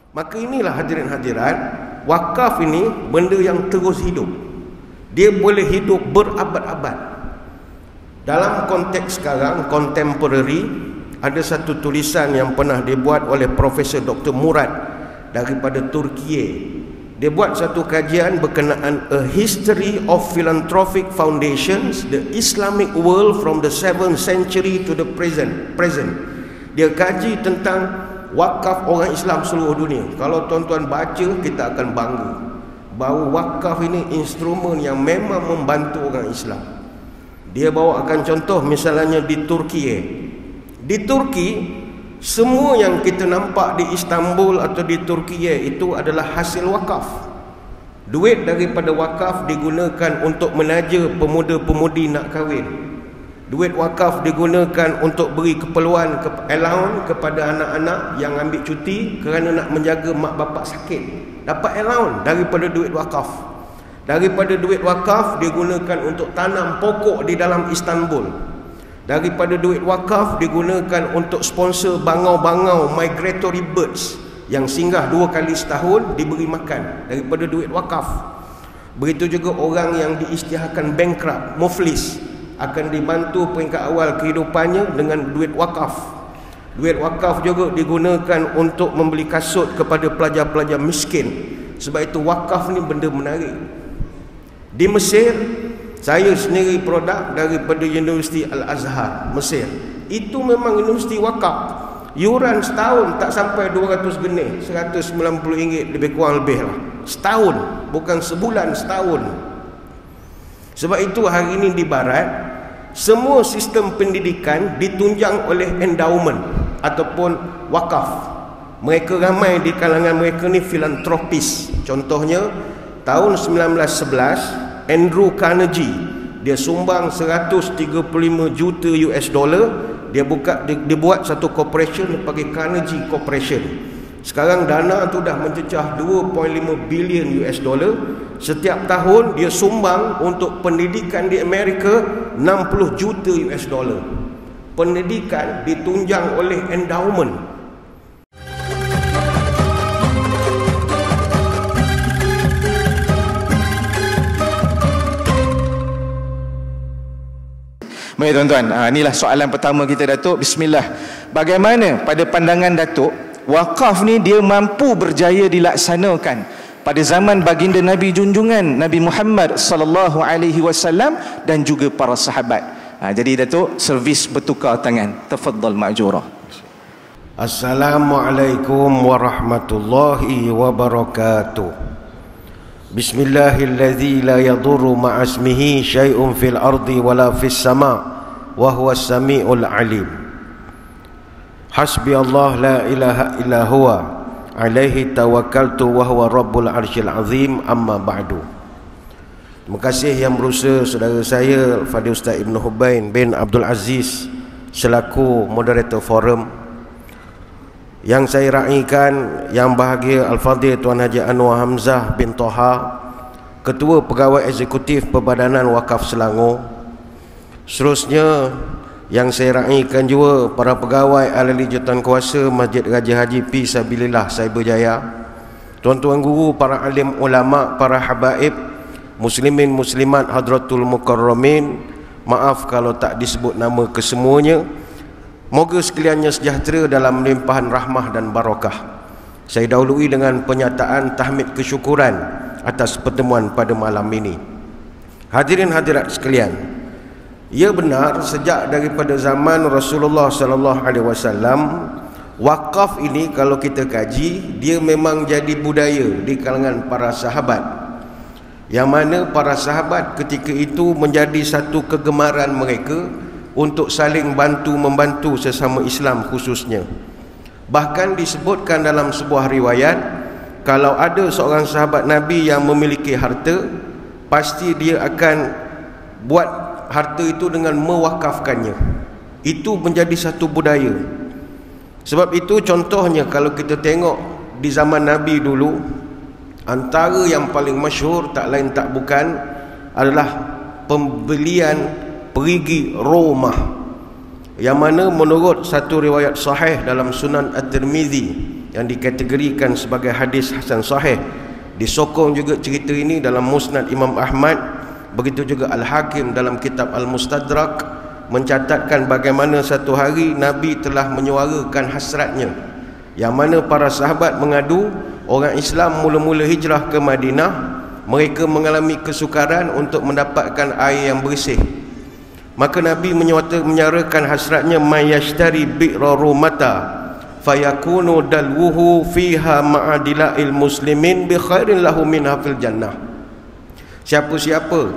Maka inilah hadirin-hadirat, wakaf ini benda yang terus hidup. Dia boleh hidup berabad-abad. Dalam konteks sekarang, contemporary, ada satu tulisan yang pernah dibuat oleh Profesor Dr. Murad daripada Turki. Dia buat satu kajian berkenaan A History of Philanthropic Foundations, the Islamic World from the 7th Century to the present. Dia kaji tentang wakaf orang Islam seluruh dunia. Kalau tuan-tuan baca, kita akan bangga bahawa wakaf ini instrumen yang memang membantu orang Islam. Dia bawakan contoh misalnya di Turki. Di Turki, semua yang kita nampak di Istanbul atau di Turki itu adalah hasil wakaf. Duit daripada wakaf digunakan untuk menaja pemuda-pemudi nak kahwin. Duit wakaf digunakan untuk beri keperluan allowance kepada anak-anak yang ambil cuti kerana nak menjaga mak bapak sakit. Dapat allowance daripada duit wakaf. Daripada duit wakaf digunakan untuk tanam pokok di dalam Istanbul. Daripada duit wakaf digunakan untuk sponsor bangau-bangau migratory birds yang singgah 2 kali setahun, diberi makan daripada duit wakaf. Begitu juga orang yang diisytiharkan bankrupt, muflis, akan dibantu peringkat awal kehidupannya dengan duit wakaf. Duit wakaf juga digunakan untuk membeli kasut kepada pelajar-pelajar miskin. Sebab itu wakaf ni benda menarik. Di Mesir, saya sendiri produk daripada Universiti Al-Azhar, Mesir. Itu memang universiti wakaf. Yuran setahun tak sampai 200 genih, RM190 lebih kurang lebih lah. Setahun, bukan sebulan, setahun. Sebab itu hari ini di Barat, semua sistem pendidikan ditunjang oleh endowment ataupun wakaf. Mereka ramai di kalangan mereka ni filantropis. Contohnya, tahun 1911, Andrew Carnegie, dia sumbang 135 juta US dollar. Dia buat satu corporation dipanggil Carnegie Corporation. Sekarang dana tu dah mencecah 2.5 bilion US dollar. Setiap tahun dia sumbang untuk pendidikan di Amerika 60 juta US dollar. Pendidikan ditunjang oleh endowment. Baik tuan-tuan, inilah soalan pertama kita Datuk. Bismillah. Bagaimana pada pandangan Datuk, wakaf ni dia mampu berjaya dilaksanakan pada zaman baginda Nabi junjungan Nabi Muhammad sallallahu alaihi wasallam dan juga para sahabat. Jadi Datuk, servis bertukar tangan. Tafaddal ma'jura. Assalamualaikum warahmatullahi wabarakatuh. Bismillahilladzi la yadurru ma'asmihi syai'un fil ardi wala fis sama' wa huwas sami'ul alim. Hasbi Allah la ilaha illa huwa alaihi tawakkaltu wa huwa rabbul arsyil azim, amma ba'du. Terima kasih yang berusaha saudara saya Fadil Ustaz Ibn Hubain bin Abdul Aziz selaku moderator forum. Yang saya raikan yang bahagia Al-Fadhil Tuan Haji Anwar Hamzah bin Toha, Ketua Pegawai Eksekutif Perbadanan Wakaf Selangor. Seterusnya yang saya raikan juga para pegawai ahli jurukuasa Masjid Raja Haji P. Sabilillah Cyberjaya, tuan-tuan guru, para alim ulama, para habaib, muslimin muslimat hadratul mukarramin. Maaf kalau tak disebut nama kesemuanya. Moga sekaliannya sejahtera dalam limpahan rahmah dan barakah. Saya dahului dengan penyataan tahmid kesyukuran atas pertemuan pada malam ini. Hadirin hadirat sekalian, ia benar sejak daripada zaman Rasulullah sallallahu alaihi wasallam, wakaf ini kalau kita kaji, dia memang jadi budaya di kalangan para sahabat. Yang mana para sahabat ketika itu menjadi satu kegemaran mereka untuk saling bantu-membantu sesama Islam khususnya. Bahkan disebutkan dalam sebuah riwayat, kalau ada seorang sahabat Nabi yang memiliki harta, pasti dia akan buat harta itu dengan mewakafkannya. Itu menjadi satu budaya. Sebab itu contohnya kalau kita tengok di zaman Nabi dulu, antara yang paling masyhur tak lain tak bukan adalah pembelian perigi rumah, yang mana menurut satu riwayat sahih dalam Sunan At-Tirmizi yang dikategorikan sebagai hadis hasan sahih. Disokong juga cerita ini dalam Musnad Imam Ahmad. Begitu juga Al-Hakim dalam kitab Al-Mustadrak mencatatkan bagaimana satu hari Nabi telah menyuarakan hasratnya, yang mana para sahabat mengadu orang Islam mula-mula hijrah ke Madinah, mereka mengalami kesukaran untuk mendapatkan air yang bersih. Maka Nabi menyuarakan hasratnya, mayashtari bi'ra rumata fayakunu dalwuhu fiha ma'adila'il muslimin bi khairin lahu minha fil jannah. Siapa-siapa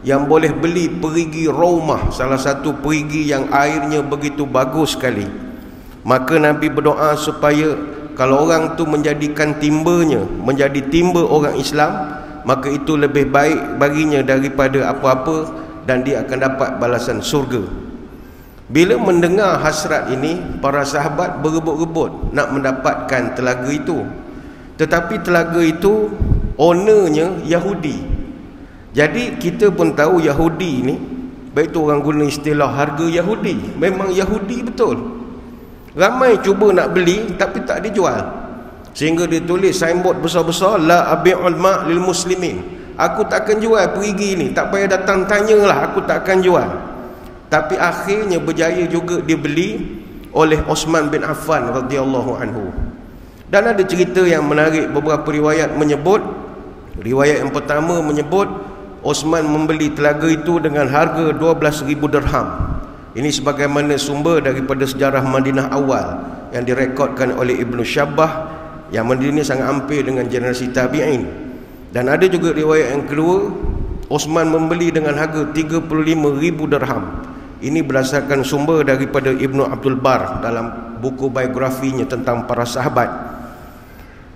yang boleh beli perigi Raumah, salah satu perigi yang airnya begitu bagus sekali, maka Nabi berdoa supaya kalau orang tu menjadikan timbanya menjadi timba orang Islam, maka itu lebih baik baginya daripada apa-apa, dan dia akan dapat balasan surga. Bila mendengar hasrat ini, para sahabat berebut-rebut nak mendapatkan telaga itu. Tetapi telaga itu ownernya Yahudi. Jadi kita pun tahu Yahudi ni, baik tu orang guna istilah harga Yahudi, memang Yahudi betul. Ramai cuba nak beli tapi tak dijual, sehingga dia tulis signboard besar-besar, la abi'ul ma' lil muslimin. Aku tak akan jual perigi ni, tak payah datang tanyalah, aku tak akan jual. Tapi akhirnya berjaya juga dibeli oleh Osman bin Affan radhiyallahu anhu. Dan ada cerita yang menarik, beberapa riwayat menyebut, riwayat yang pertama menyebut Osman membeli telaga itu dengan harga 12,000 dirham. Ini sebagaimana sumber daripada sejarah Madinah awal yang direkodkan oleh Ibnu Syabbah, yang Madinah ini sangat hampir dengan generasi tabi'in. Dan ada juga riwayat yang kedua, Osman membeli dengan harga 35,000 dirham. Ini berdasarkan sumber daripada Ibnu Abdul Bar dalam buku biografinya tentang para sahabat.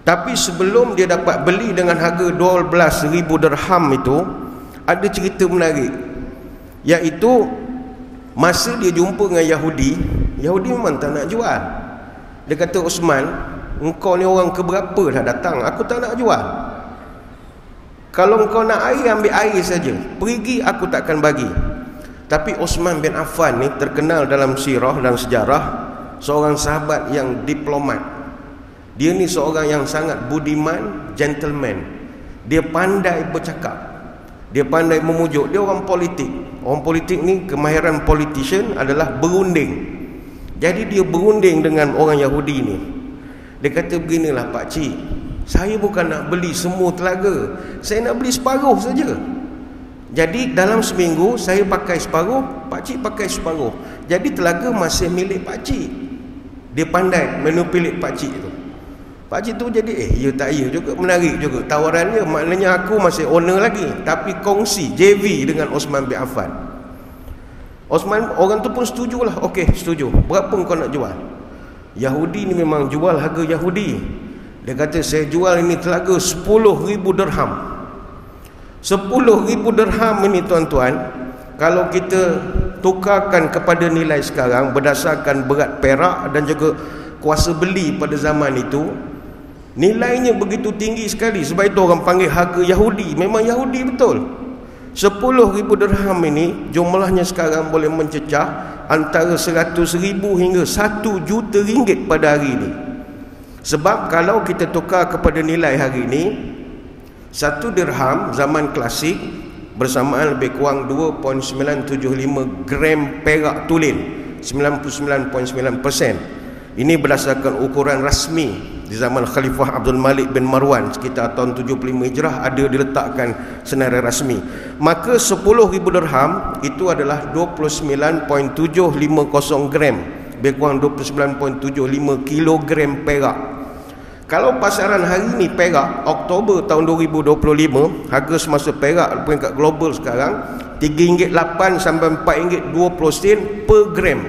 Tapi sebelum dia dapat beli dengan harga 12,000 dirham itu, ada cerita menarik, iaitu masa dia jumpa dengan Yahudi, Yahudi memang tak nak jual. Dia kata, Osman, engkau ni orang keberapa dah datang, aku tak nak jual. Kalau engkau nak air, ambil air saja, perigi aku takkan bagi. Tapi Osman bin Affan ni terkenal dalam sirah dan sejarah seorang sahabat yang diplomat. Dia ni seorang yang sangat budiman, gentleman. Dia pandai bercakap, dia pandai memujuk, dia orang politik. Orang politik ni, kemahiran politician adalah berunding. Jadi dia berunding dengan orang Yahudi ni. Dia kata, beginilah Pak Cik, saya bukan nak beli semua telaga, saya nak beli separuh saja. Jadi dalam seminggu saya pakai separuh, Pak Cik pakai separuh. Jadi telaga masih milik Pak Cik. Dia pandai manipulate Pak Cik tu. Pak Cik tu jadi ya tak ya juga, menarik juga tawarannya. Maknanya aku masih owner lagi, tapi kongsi JV dengan Osman bin Affan. Osman, orang tu pun setujulah. Okey, setuju. Berapa kau nak jual? Yahudi ni memang jual harga Yahudi. Dia kata, saya jual ini telaga 10,000 dirham. 10,000 dirham ini tuan-tuan, kalau kita tukarkan kepada nilai sekarang berdasarkan berat perak dan juga kuasa beli pada zaman itu, nilainya begitu tinggi sekali. Sebab itu orang panggil harga Yahudi. Memang Yahudi betul. 10,000 dirham ini jumlahnya sekarang boleh mencecah antara 100,000 hingga 1 juta ringgit pada hari ini. Sebab kalau kita tukar kepada nilai hari ini, 1 dirham zaman klasik bersamaan lebih kurang 2.975 gram perak tulen, 99.9%. Ini berdasarkan ukuran rasmi di zaman Khalifah Abdul Malik bin Marwan sekitar tahun 75 Hijrah, ada diletakkan senarai rasmi. Maka 10,000 dirham itu adalah 29.750 gram, lebih kurang 29.75 kilogram perak. Kalau pasaran hari ini perak, Oktober tahun 2025, harga semasa perak peringkat global sekarang RM3.8 sampai RM4.20 per gram,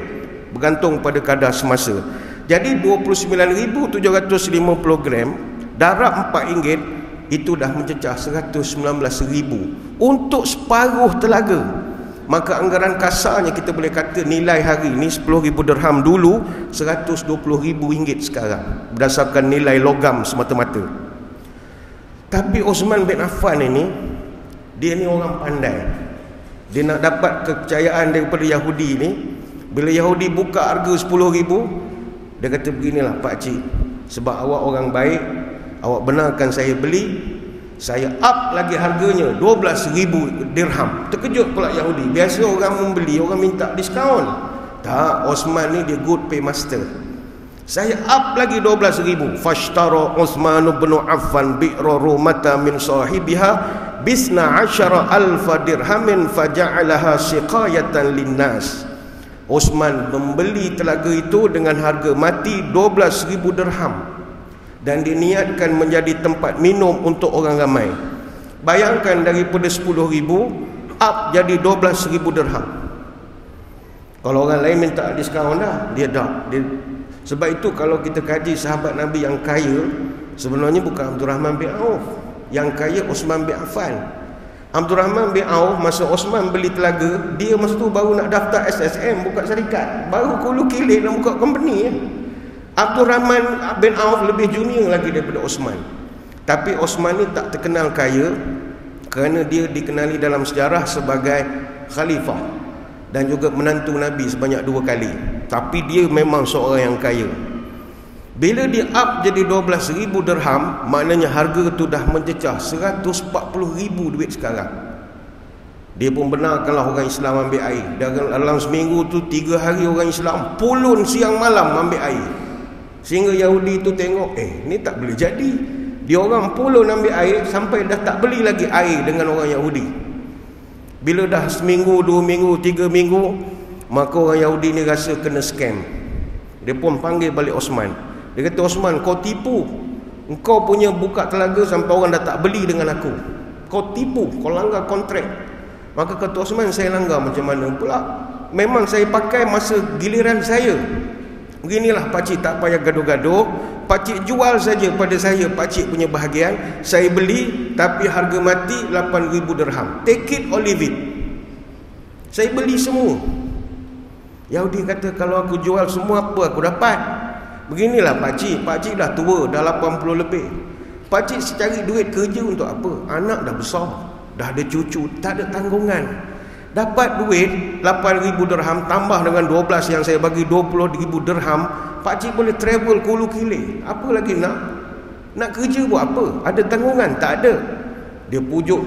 bergantung pada kadar semasa. Jadi 29,750 gram darab RM4, itu dah mencecah 119,000 untuk separuh telaga. Maka anggaran kasarnya kita boleh kata nilai hari ini 10,000 dirham dulu, RM120,000 sekarang, berdasarkan nilai logam semata-mata. Tapi Osman bin Affan ini, dia ni orang pandai. Dia nak dapat kepercayaan daripada Yahudi ni. Bila Yahudi buka harga 10,000, dia kata, beginilah Pak Cik, Sebab awak orang baik, awak benarkan saya beli, saya up lagi harganya 12,000 dirham. Terkejut pula Yahudi. Biasa orang membeli, orang minta diskaun. Tak, Osman ni dia good paymaster. Saya up lagi 12,000. Fashtara Utsman bin Affan bi'ra rumata min sahibiha bisna 10,000 dirhamin faja'alaha siqayatan linnas. Utsman membeli telaga itu dengan harga mati 12,000 dirham dan diniatkan menjadi tempat minum untuk orang ramai. Bayangkan daripada 10,000 up jadi 12,000 dirham. Kalau orang lain minta diskaun dah, dia dah. Sebab itu kalau kita kaji sahabat Nabi yang kaya, sebenarnya bukan Abdul Rahman bin Auf. Yang kaya Utsman bin Affan. Abdul Rahman bin Auf masa Utsman beli telaga, dia masa tu baru nak daftar SSM, buka syarikat, baru kulu kilir nak buka company. Abdul Rahman bin Auf lebih junior lagi daripada Utsman. Tapi Utsman ni tak terkenal kaya kerana dia dikenali dalam sejarah sebagai khalifah dan juga menantu Nabi sebanyak 2 kali. Tapi dia memang seorang yang kaya. Bila dia up jadi 12,000 dirham, maknanya harga tu dah mencecah 140,000 duit sekarang. Dia pun benarkanlah orang Islam ambil air. Dalam seminggu tu 3 hari orang Islam pulun siang malam ambil air. Sehingga Yahudi tu tengok, ni tak boleh jadi. Dia orang pulun ambil air sampai dah tak beli lagi air dengan orang Yahudi. Bila dah seminggu, 2 minggu, 3 minggu, maka orang Yahudi ni rasa kena scam. Dia pun panggil balik Osman. Dia kata, Osman, kau tipu. Engkau punya buka telaga sampai orang dah tak beli dengan aku. Kau tipu, kau langgar kontrak. Maka kata Osman, saya langgar macam mana pula? Memang saya pakai masa giliran saya. Beginilah pakcik, tak payah gaduh-gaduh. Pakcik jual saja pada saya pakcik punya bahagian. Saya beli, tapi harga mati 8,000 dirham. Take it or leave it. Saya beli semua. Yahudi kata, kalau aku jual semua, apa aku dapat? Beginilah pakcik dah tua, dah 80 lebih. Pakcik cari duit kerja untuk apa? Anak dah besar, dah ada cucu, tak ada tanggungan. Dapat duit 8,000 dirham tambah dengan 12 yang saya bagi 20,000 dirham, pakcik boleh travel kulu kilir. Apa lagi nak kerja buat apa? Ada tanggungan? Tak ada. Dia pujuk,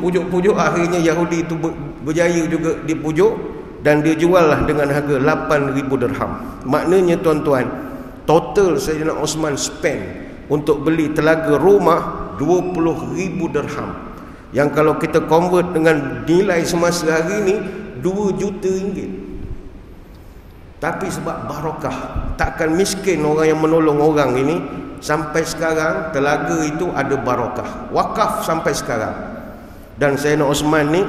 akhirnya Yahudi itu berjaya juga dipujuk dan dia jual lah dengan harga 8,000 dirham. Maknanya tuan-tuan, total Sayyidina Utsman spend untuk beli telaga rumah 20,000 dirham. Yang kalau kita convert dengan nilai semasa hari ni 2 juta ringgit. Tapi sebab barakah, takkan miskin orang yang menolong orang ini. Sampai sekarang telaga itu ada barakah, wakaf sampai sekarang. Dan Sayyidina Utsman ni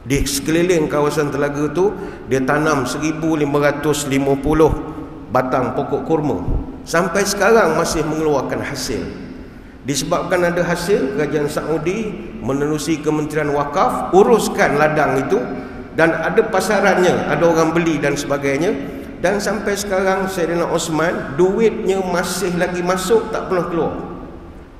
di sekeliling kawasan telaga tu dia tanam 1,550 batang pokok kurma. Sampai sekarang masih mengeluarkan hasil. Disebabkan ada hasil, kerajaan Saudi menerusi Kementerian Wakaf uruskan ladang itu dan ada pasarannya, ada orang beli dan sebagainya. Dan sampai sekarang Sayyidina Utsman duitnya masih lagi masuk, tak pernah keluar.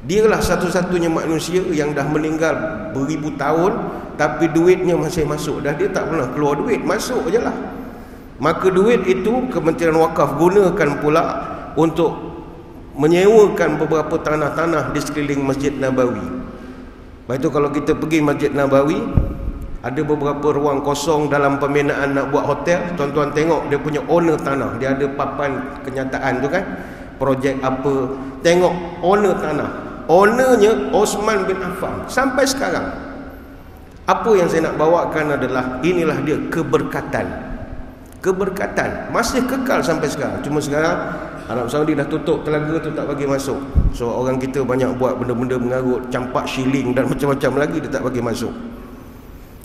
Dialah satu-satunya manusia yang dah meninggal beribu tahun tapi duitnya masih masuk. Dah dia tak pernah keluar duit, masuk je lah. Maka duit itu Kementerian Wakaf gunakan pula untuk menyewakan beberapa tanah-tanah di sekeliling Masjid Nabawi. Lepas itu kalau kita pergi Masjid Nabawi, ada beberapa ruang kosong dalam pembinaan nak buat hotel. Tuan-tuan tengok dia punya owner tanah, dia ada papan kenyataan tu kan, projek apa. Tengok owner tanah, ownernya Utsman bin Affan sampai sekarang. Apa yang saya nak bawakan adalah inilah dia keberkatan. Keberkatan masih kekal sampai sekarang. Cuma sekarang Arab Saudi dah tutup telaga tu, tak bagi masuk. So orang kita banyak buat benda-benda mengarut, campak shilling dan macam-macam lagi, dia tak bagi masuk.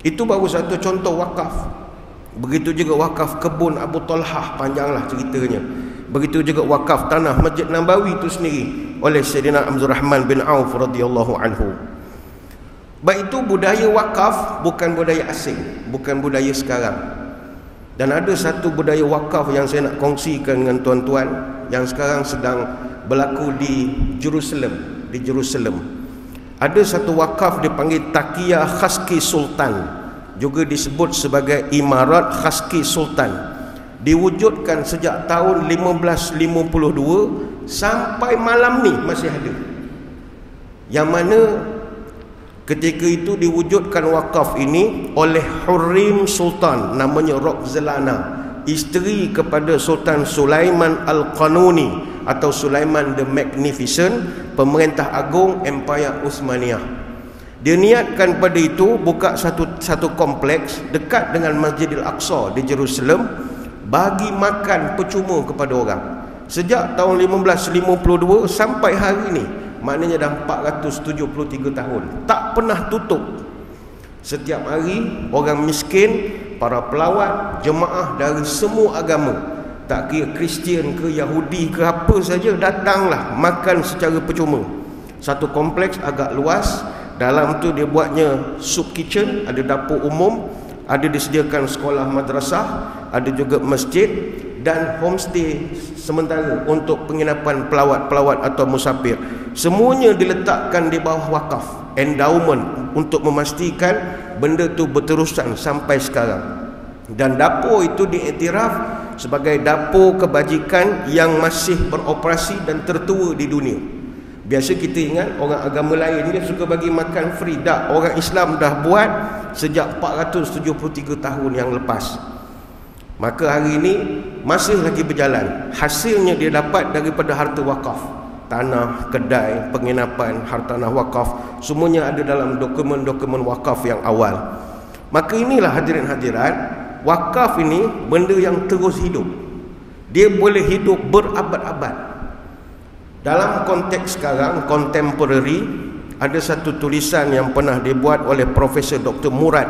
Itu baru satu contoh wakaf. Begitu juga wakaf kebun Abu Talhah, panjanglah ceritanya. Begitu juga wakaf tanah Masjid Nabawi itu sendiri oleh Sayyidina Abdul Rahman bin Auf radhiyallahu anhu. Baik, itu budaya wakaf bukan budaya asing, bukan budaya sekarang. Dan ada satu budaya wakaf yang saya nak kongsikan dengan tuan-tuan yang sekarang sedang berlaku di Jerusalem. Di Jerusalem ada satu wakaf dipanggil Taqiyah Khaski Sultan, juga disebut sebagai Imarat Khaski Sultan. Diwujudkan sejak tahun 1552 sampai malam ni masih ada. Yang mana ketika itu diwujudkan wakaf ini oleh Hurrim Sultan, namanya Roxelana, isteri kepada Sultan Sulaiman Al-Qanuni atau Sulaiman the Magnificent, pemerintah agung Empayar Uthmaniyah. Dia niatkan pada itu buka satu kompleks dekat dengan Masjidil Aqsa di Jerusalem, bagi makan percuma kepada orang. Sejak tahun 1552 sampai hari ini, maknanya dah 473 tahun, tak pernah tutup. Setiap hari orang miskin, para pelawat, jemaah dari semua agama, tak kira Kristian ke Yahudi ke apa saja, datanglah makan secara percuma. Satu kompleks agak luas, dalam tu dia buatnya soup kitchen, ada dapur umum, ada disediakan sekolah madrasah, ada juga masjid dan homestay sementara untuk penginapan pelawat-pelawat atau musafir. Semuanya diletakkan di bawah wakaf, endowment, untuk memastikan benda tu berterusan sampai sekarang. Dan dapur itu diiktiraf sebagai dapur kebajikan yang masih beroperasi dan tertua di dunia. Biasa kita ingat orang agama lain dia suka bagi makan free. Tak, orang Islam dah buat sejak 473 tahun yang lepas. Maka hari ini masih lagi berjalan. Hasilnya dia dapat daripada harta wakaf. Tanah, kedai, penginapan, hartanah wakaf, semuanya ada dalam dokumen-dokumen wakaf yang awal. Maka inilah hadirin hadirat, wakaf ini benda yang terus hidup. Dia boleh hidup berabad-abad. Dalam konteks sekarang, contemporary, ada satu tulisan yang pernah dibuat oleh Profesor Dr. Murad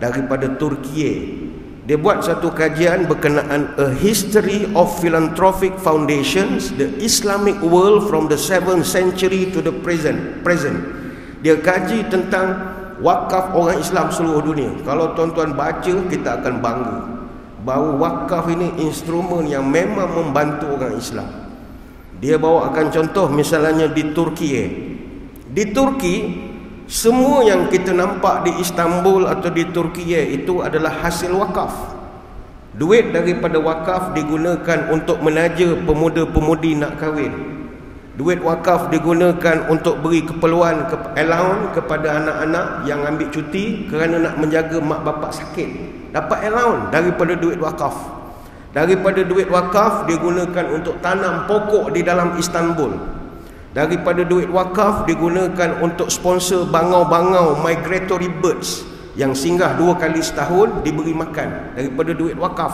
daripada Turki. Dia buat satu kajian berkenaan A History of Philanthropic Foundations, the Islamic World from the 7th Century to the present. Dia kaji tentang wakaf orang Islam seluruh dunia. Kalau tuan-tuan baca, kita akan bangga bahawa wakaf ini instrumen yang memang membantu orang Islam. Dia bawakan contoh misalnya di Turki. Di Turki, semua yang kita nampak di Istanbul atau di Turki itu adalah hasil wakaf. Duit daripada wakaf digunakan untuk menaja pemuda-pemudi nak kahwin. Duit wakaf digunakan untuk beri keperluan allowance kepada anak-anak yang ambil cuti kerana nak menjaga mak bapak sakit. Dapat allowance daripada duit wakaf. Daripada duit wakaf digunakan untuk tanam pokok di dalam Istanbul. Daripada duit wakaf digunakan untuk sponsor bangau-bangau migratory birds yang singgah 2 kali setahun, diberi makan daripada duit wakaf.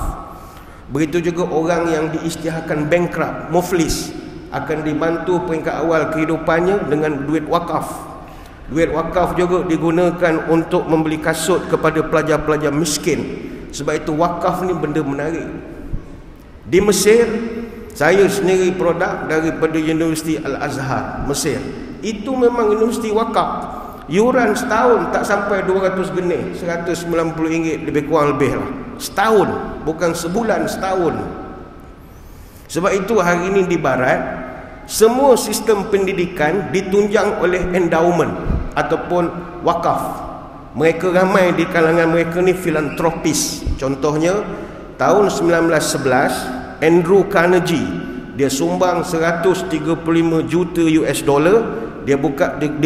Begitu juga orang yang diisytiharkan bankrupt, muflis, akan dibantu peringkat awal kehidupannya dengan duit wakaf. Duit wakaf juga digunakan untuk membeli kasut kepada pelajar-pelajar miskin. Sebab itu wakaf ni benda menarik. Di Mesir, saya sendiri produk daripada Universiti Al-Azhar, Mesir. Itu memang universiti wakaf. Yuran setahun tak sampai 200 genih, RM190 lebih kurang lebih lah. Setahun, bukan sebulan, setahun. Sebab itu hari ini di Barat, semua sistem pendidikan ditunjang oleh endowment ataupun wakaf. Mereka ramai di kalangan mereka ni filantropis. Contohnya, tahun 1911, Andrew Carnegie, dia sumbang 135 juta US dollar. Dia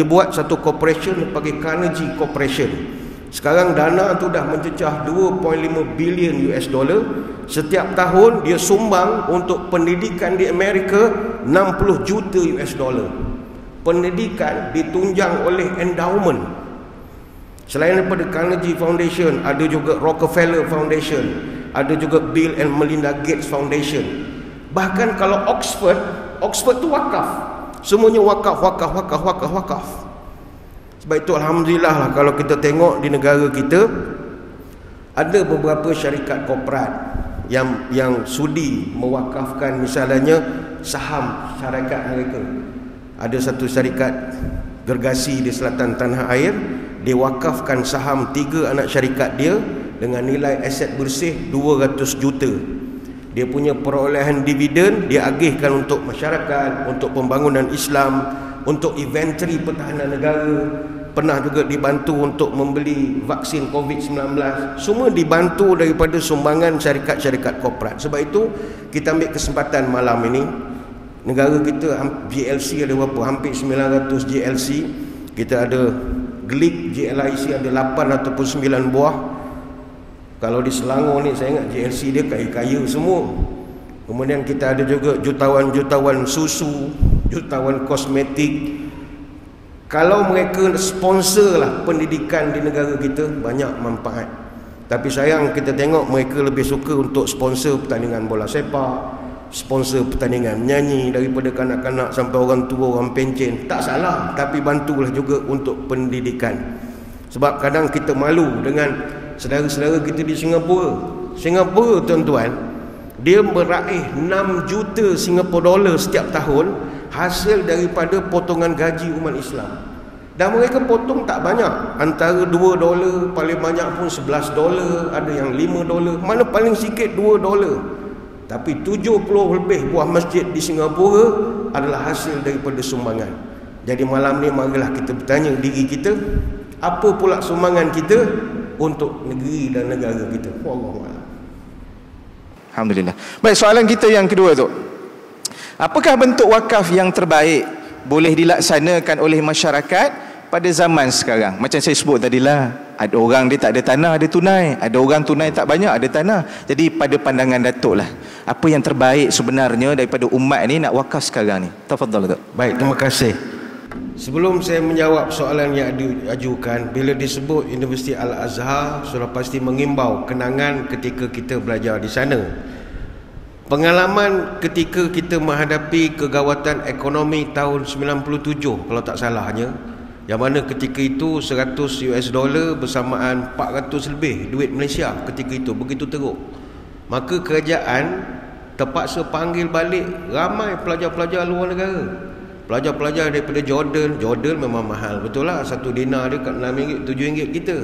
buat satu corporation dipanggil Carnegie Corporation. Sekarang dana tu dah mencecah 2.5 bilion US dollar. Setiap tahun dia sumbang untuk pendidikan di Amerika 60 juta US dollar. Pendidikan ditunjang oleh endowment. Selain daripada Carnegie Foundation, ada juga Rockefeller Foundation, ada juga Bill and Melinda Gates Foundation. Bahkan kalau Oxford tu wakaf. Semuanya wakaf. Sebab itu alhamdulillah lah, kalau kita tengok di negara kita, ada beberapa syarikat korporat yang sudi mewakafkan misalnya saham syarikat mereka. Ada satu syarikat gergasi di selatan tanah air, dia wakafkan saham 3 anak syarikat dia dengan nilai aset bersih 200 juta. Dia punya perolehan dividen dia agihkan untuk masyarakat, untuk pembangunan Islam, untuk inventory pertahanan negara. Pernah juga dibantu untuk membeli vaksin COVID-19. Semua dibantu daripada sumbangan syarikat-syarikat korporat. Sebab itu kita ambil kesempatan malam ini negara kita GLC ada berapa? Hampir 900 GLC. Kita ada GLIC, GLIC ada 8 ataupun 9 buah. Kalau di Selangor ni saya ingat GLC dia kaya-kaya semua. Kemudian kita ada juga jutawan-jutawan susu, jutawan kosmetik. Kalau mereka sponsor lah pendidikan di negara kita, banyak manfaat. Tapi sayang kita tengok mereka lebih suka untuk sponsor pertandingan bola sepak, sponsor pertandingan menyanyi, daripada kanak-kanak sampai orang tua, orang pencen. Tak salah, tapi bantulah juga untuk pendidikan. Sebab kadang kita malu dengan saudara-saudara kita di Singapura. Singapura tuan-tuan, dia meraih 6 juta Singapura dolar setiap tahun hasil daripada potongan gaji umat Islam. Dan mereka potong tak banyak, antara 2 dolar, paling banyak pun 11 dolar, ada yang 5 dolar, mana paling sikit 2 dolar. Tapi 70 lebih buah masjid di Singapura adalah hasil daripada sumbangan. Jadi malam ni marilah kita bertanya diri kita, apa pula sumbangan kita untuk negeri dan negara kita. Wallahualam. Alhamdulillah. Baik, soalan kita yang kedua tu, apakah bentuk wakaf yang terbaik boleh dilaksanakan oleh masyarakat pada zaman sekarang? Macam saya sebut tadilah, ada orang dia tak ada tanah, ada tunai. Ada orang tunai tak banyak, ada tanah. Jadi pada pandangan Datuk lah, apa yang terbaik sebenarnya daripada umat ni nak wakaf sekarang ni? Tafadhal Datuk. Baik, terima kasih. Sebelum saya menjawab soalan yang diajukan, bila disebut Universiti Al-Azhar, sudah pasti mengimbau kenangan ketika kita belajar di sana. Pengalaman ketika kita menghadapi kegawatan ekonomi tahun 97 kalau tak salahnya, yang mana ketika itu 100 US dollar bersamaan 400 lebih duit Malaysia ketika itu, begitu teruk. Maka kerajaan terpaksa panggil balik ramai pelajar-pelajar luar negara. Pelajar-pelajar daripada Jordan. Jordan memang mahal, betul lah, 1 dinar dia kat RM6, RM7 kita.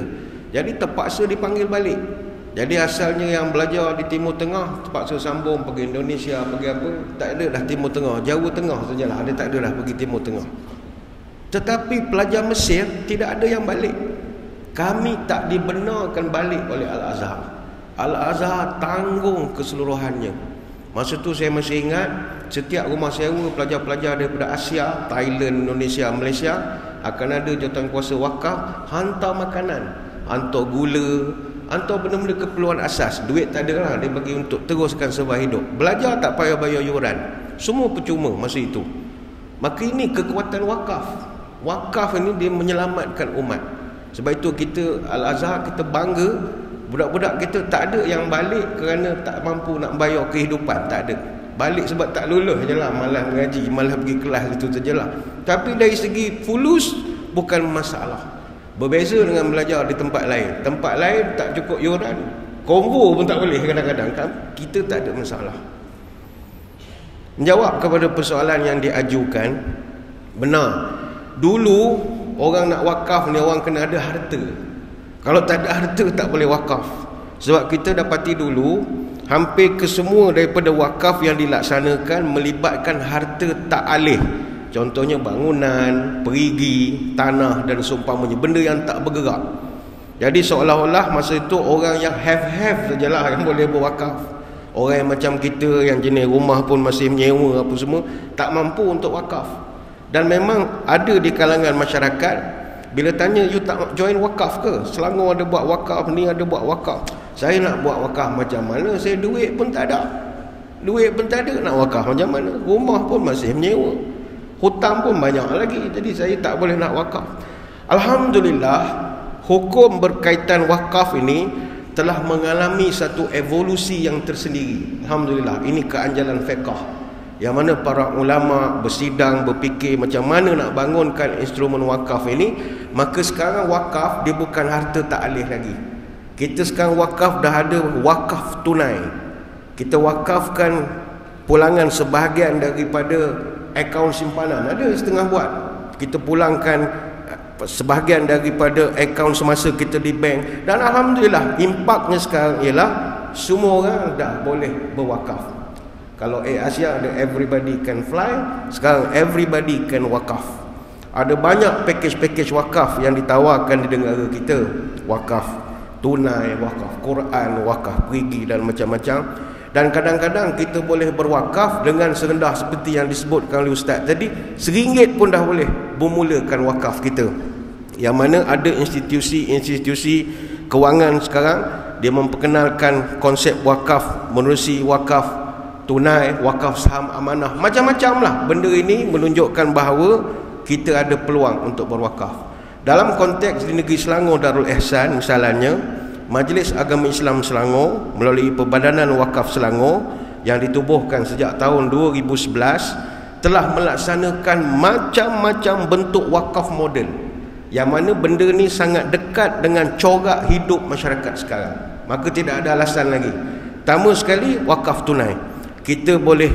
Jadi terpaksa dipanggil balik. Jadi asalnya yang belajar di Timur Tengah terpaksa sambung pergi Indonesia, pergi apa, tak ada dah Timur Tengah, Jawa Tengah sajalah, dia tak ada dah pergi Timur Tengah. Tetapi pelajar Mesir tidak ada yang balik. Kami tak dibenarkan balik oleh Al-Azhar. Al-Azhar tanggung keseluruhannya. Masa tu saya masih ingat, setiap rumah sewa pelajar-pelajar daripada Asia, Thailand, Indonesia, Malaysia akan ada jawatankuasa wakaf, hantar makanan, hantar gula, hantar benda-benda keperluan asas. Duit tak ada lah, dia bagi untuk teruskan serba hidup. Belajar tak payah bayar yuran, semua percuma masa itu. Maka ini kekuatan wakaf. Wakaf ini dia menyelamatkan umat. Sebab itu kita Al-Azhar, kita bangga. Budak-budak kita tak ada yang balik kerana tak mampu nak bayar kehidupan, tak ada. Balik sebab tak lulus je lah, malah mengaji, malah pergi kelas itu sajalah. Tapi dari segi fulus bukan masalah. Berbeza dengan belajar di tempat lain. Tempat lain tak cukup yuran, konvo pun tak boleh kadang-kadang kan? Kita tak ada masalah. Menjawab kepada persoalan yang diajukan, benar. Dulu orang nak wakaf ni orang kena ada harta. Kalau tak ada harta tak boleh wakaf. Sebab kita dapati dulu hampir kesemua daripada wakaf yang dilaksanakan melibatkan harta tak alih. Contohnya bangunan, perigi, tanah dan seumpamanya, benda yang tak bergerak. Jadi seolah-olah masa itu orang yang have sajalah yang boleh berwakaf. Orang yang macam kita yang jenis rumah pun masih menyewa apa semua, tak mampu untuk wakaf. Dan memang ada di kalangan masyarakat, bila tanya, you tak join wakaf ke? Selangor ada buat wakaf, ni ada buat wakaf. Saya nak buat wakaf macam mana? Saya duit pun tak ada. Duit pun tak ada, nak wakaf macam mana? Rumah pun masih menyewa, hutang pun banyak lagi. Jadi saya tak boleh nak wakaf. Alhamdulillah, hukum berkaitan wakaf ini telah mengalami satu evolusi yang tersendiri. Alhamdulillah, ini keanjalan fiqh, yang mana para ulama bersidang, berfikir macam mana nak bangunkan instrumen wakaf ini. Maka sekarang wakaf dia bukan harta tak alih lagi. Kita sekarang wakaf dah ada wakaf tunai. Kita wakafkan pulangan sebahagian daripada akaun simpanan. Ada setengah buat, kita pulangkan sebahagian daripada akaun semasa kita di bank. Dan Alhamdulillah, impaknya sekarang ialah semua orang dah boleh berwakaf. Kalau Asia ada everybody can fly, sekarang everybody can wakaf. Ada banyak package-package wakaf yang ditawarkan di negara kita. Wakaf tunai, wakaf Quran, wakaf perigi dan macam-macam. Dan kadang-kadang kita boleh berwakaf dengan serendah seperti yang disebutkan oleh Ustaz tadi, RM1 pun dah boleh bermulakan wakaf kita. Yang mana ada institusi-institusi kewangan sekarang, dia memperkenalkan konsep wakaf menerusi wakaf tunai, wakaf saham amanah, macam-macam lah. Benda ini menunjukkan bahawa kita ada peluang untuk berwakaf. Dalam konteks di negeri Selangor Darul Ihsan misalnya, Majlis Agama Islam Selangor melalui Perbadanan Wakaf Selangor yang ditubuhkan sejak tahun 2011 telah melaksanakan macam-macam bentuk wakaf moden, yang mana benda ni sangat dekat dengan corak hidup masyarakat sekarang. Maka tidak ada alasan lagi. Pertama sekali, wakaf tunai. Kita boleh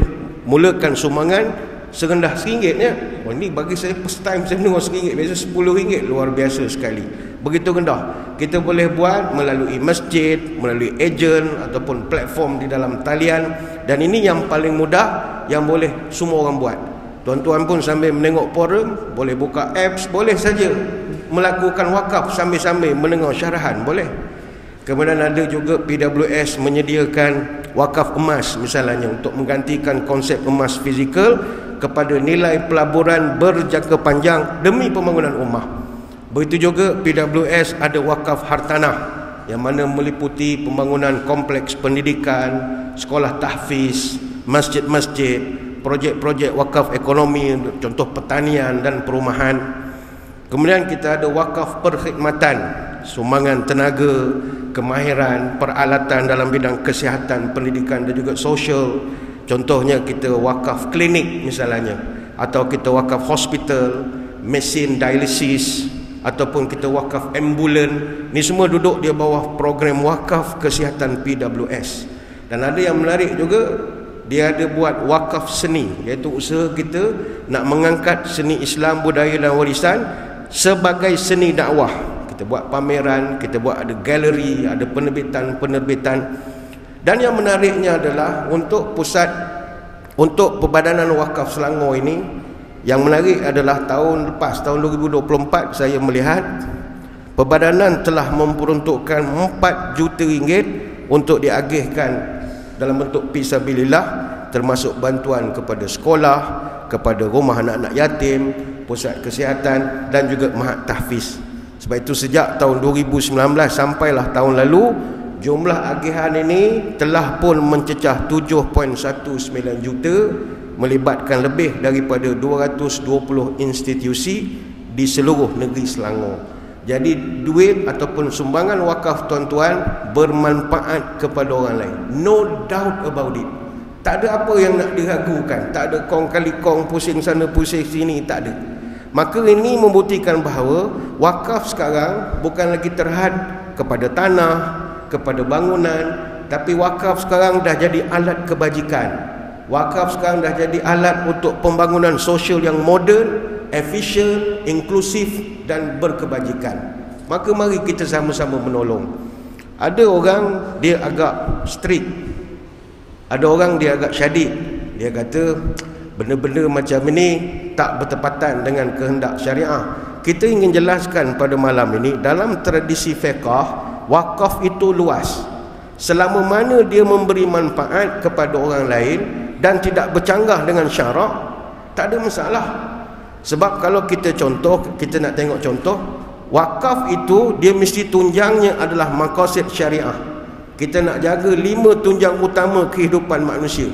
mulakan sumbangan serendah RM1 ya. Oh, ini bagi saya first time saya dengar RM1. Biasa RM10, luar biasa sekali. Begitu rendah. Kita boleh buat melalui masjid, melalui ejen ataupun platform di dalam talian. Dan ini yang paling mudah, yang boleh semua orang buat. Tuan-tuan pun sambil menengok forum, boleh buka apps, boleh saja melakukan wakaf sambil-sambil mendengar syarahan, boleh. Kemudian ada juga PWS menyediakan wakaf emas misalnya, untuk menggantikan konsep emas fizikal kepada nilai pelaburan berjangka panjang demi pembangunan rumah. Begitu juga PWS ada wakaf hartanah, yang mana meliputi pembangunan kompleks pendidikan, sekolah tahfiz, masjid-masjid, projek-projek wakaf ekonomi, contoh pertanian dan perumahan. Kemudian kita ada wakaf perkhidmatan, sumbangan tenaga, kemahiran, peralatan dalam bidang kesihatan, pendidikan dan juga sosial. Contohnya kita wakaf klinik misalnya, atau kita wakaf hospital, mesin dialisis, ataupun kita wakaf ambulan. Ni semua duduk di bawah program wakaf kesihatan PWS. Dan ada yang menarik juga, dia ada buat wakaf seni, iaitu usaha kita nak mengangkat seni Islam, budaya dan warisan sebagai seni dakwah. Kita buat pameran, kita buat ada galeri, ada penerbitan. Dan yang menariknya adalah untuk Perbadanan Wakaf Selangor ini, yang menarik adalah tahun lepas, tahun 2024, saya melihat Perbadanan telah memperuntukkan RM4 juta untuk diagihkan dalam bentuk fisabilillah, termasuk bantuan kepada sekolah, kepada rumah anak-anak yatim, pusat kesihatan dan juga mahat tahfiz. Sebab itu sejak tahun 2019 sampailah tahun lalu, jumlah agihan ini telah pun mencecah 7.19 juta, melibatkan lebih daripada 220 institusi di seluruh negeri Selangor. Jadi duit ataupun sumbangan wakaf tuan-tuan bermanfaat kepada orang lain, no doubt about it. Tak ada apa yang nak diragukan, tak ada kong kali kong, pusing sana pusing sini, tak ada. Maka ini membuktikan bahawa wakaf sekarang bukan lagi terhad kepada tanah, kepada bangunan, tapi wakaf sekarang dah jadi alat kebajikan. Wakaf sekarang dah jadi alat untuk pembangunan sosial yang moden, efisien, inklusif dan berkebajikan. Maka mari kita sama-sama menolong. Ada orang dia agak strict, ada orang dia agak syadid. Dia kata benda-benda macam ini tak bertepatan dengan kehendak syariah. Kita ingin jelaskan pada malam ini, dalam tradisi fiqh, wakaf itu luas. Selama mana dia memberi manfaat kepada orang lain dan tidak bercanggah dengan syarak, tak ada masalah. Sebab kalau kita nak tengok contoh, wakaf itu dia mesti tunjangnya adalah maqasid syariah. Kita nak jaga 5 tunjang utama kehidupan manusia.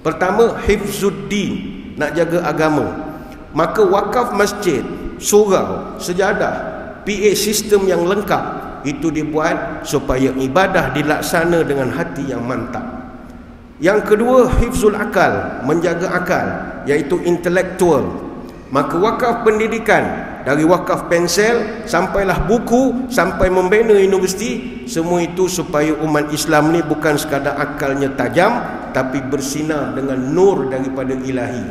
Pertama, hifzuddin, nak jaga agama. Maka wakaf masjid, surau, sejadah, PA sistem yang lengkap, itu dibuat supaya ibadah dilaksana dengan hati yang mantap. Yang kedua, hifzul akal, menjaga akal, iaitu intelektual. Maka wakaf pendidikan, dari wakaf pensel sampailah buku, sampai membina universiti, semua itu supaya umat Islam ni bukan sekadar akalnya tajam, tapi bersinar dengan nur daripada ilahi.